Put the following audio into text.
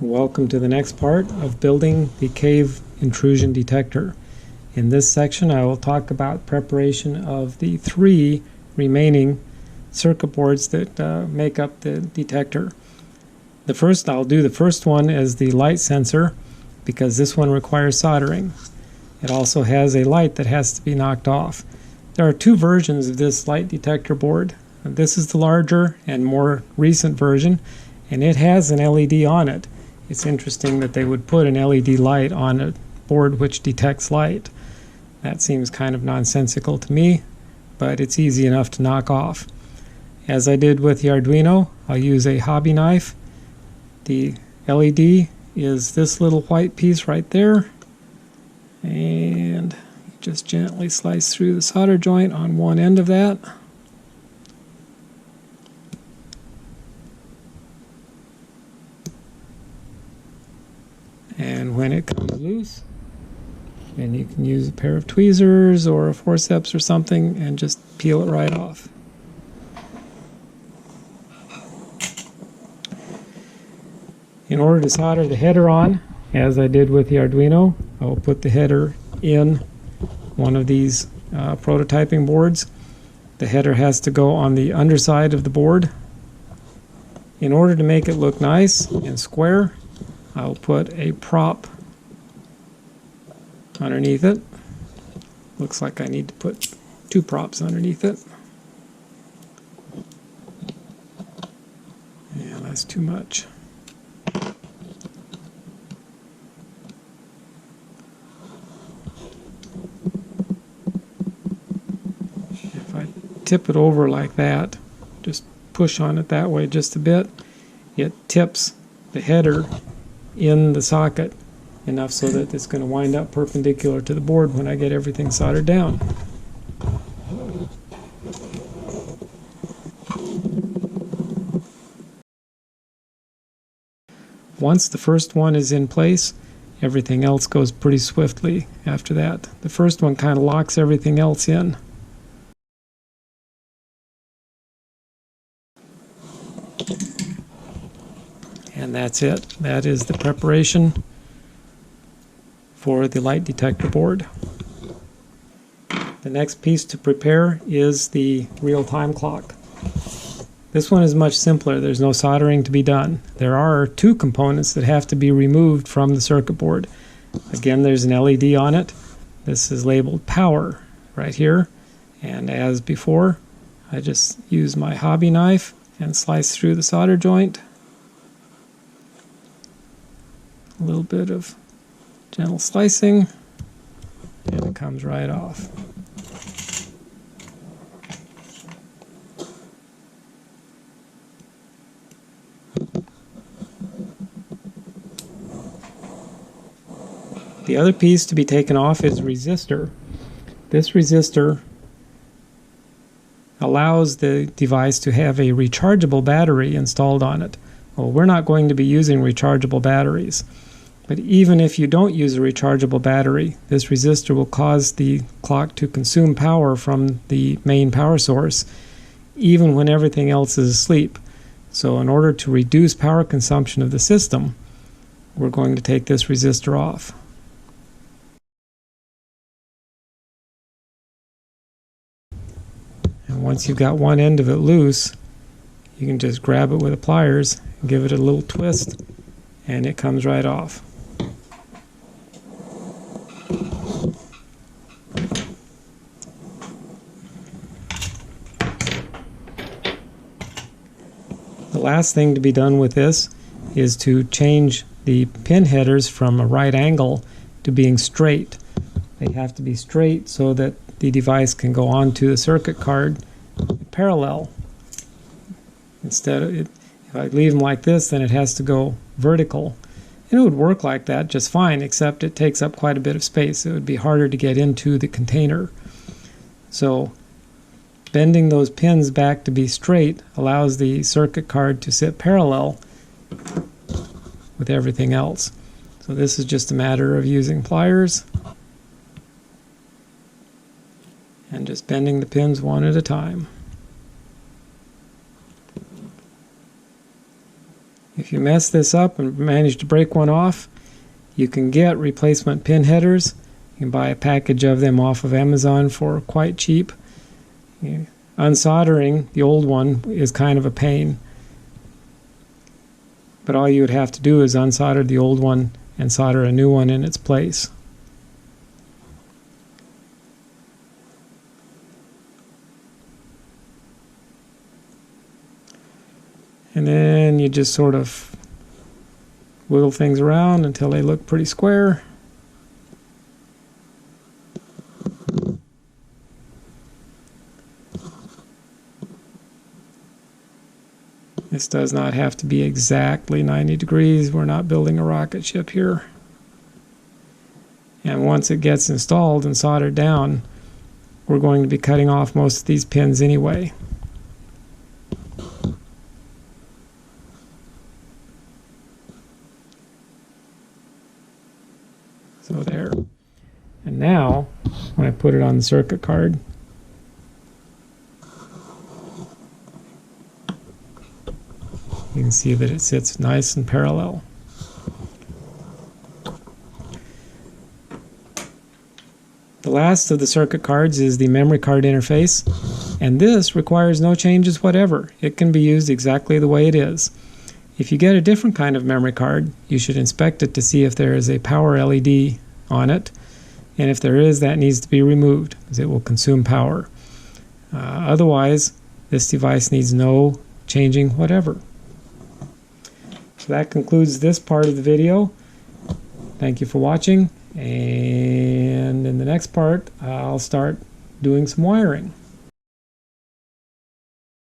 Welcome to the next part of building the cave intrusion detector. In this section I will talk about preparation of the 3 remaining circuit boards that make up the detector. I'll do the first one as the light sensor because this one requires soldering. It also has a light that has to be knocked off. There are 2 versions of this light detector board. This is the larger and more recent version, and it has an LED on it. It's interesting that they would put an LED light on a board which detects light. That seems kind of nonsensical to me, but it's easy enough to knock off. As I did with the Arduino, I'll use a hobby knife. The LED is this little white piece right there, and just gently slice through the solder joint on one end of that. And when it comes loose, then you can use a pair of tweezers or a forceps or something and just peel it right off. In order to solder the header on, as I did with the Arduino, I will put the header in one of these prototyping boards. The header has to go on the underside of the board. In order to make it look nice and square, I'll put a prop underneath it. Looks like I need to put 2 props underneath it. Yeah, that's too much. If I tip it over like that, just push on it that way just a bit, it tips the header in the socket enough so that it's going to wind up perpendicular to the board when I get everything soldered down. Once the first one is in place, everything else goes pretty swiftly after that. The first one kind of locks everything else in. And that's it. That is the preparation for the light detector board. The next piece to prepare is the real-time clock. This one is much simpler. There's no soldering to be done. There are 2 components that have to be removed from the circuit board. Again, there's an LED on it. This is labeled power right here. And as before, I just use my hobby knife and slice through the solder joint. A little bit of gentle slicing, and it comes right off. The other piece to be taken off is resistor. This resistor allows the device to have a rechargeable battery installed on it. Well, we're not going to be using rechargeable batteries. But even if you don't use a rechargeable battery, this resistor will cause the clock to consume power from the main power source, even when everything else is asleep. So in order to reduce power consumption of the system, we're going to take this resistor off. And once you've got one end of it loose, you can just grab it with the pliers and give it a little twist, and it comes right off. The last thing to be done with this is to change the pin headers from a right angle to being straight. They have to be straight so that the device can go onto the circuit card parallel. Instead of if I leave them like this, then it has to go vertical. And it would work like that just fine, except it takes up quite a bit of space. It would be harder to get into the container. So bending those pins back to be straight allows the circuit card to sit parallel with everything else. So this is just a matter of using pliers and just bending the pins one at a time. If you mess this up and manage to break one off, you can get replacement pin headers. You can buy a package of them off of Amazon for quite cheap. Unsoldering the old one is kind of a pain, but all you would have to do is unsolder the old one and solder a new one in its place. And then you just sort of wiggle things around until they look pretty square. This does not have to be exactly 90 degrees. We're not building a rocket ship here. And once it gets installed and soldered down, we're going to be cutting off most of these pins anyway. So there. And now, when I put it on the circuit card, you can see that it sits nice and parallel. The last of the circuit cards is the memory card interface, and this requires no changes whatever. It can be used exactly the way it is. If you get a different kind of memory card, you should inspect it to see if there is a power LED on it, and if there is, that needs to be removed because it will consume power. Otherwise, this device needs no changing whatever. So that concludes this part of the video. Thank you for watching, and in the next part I'll start doing some wiring.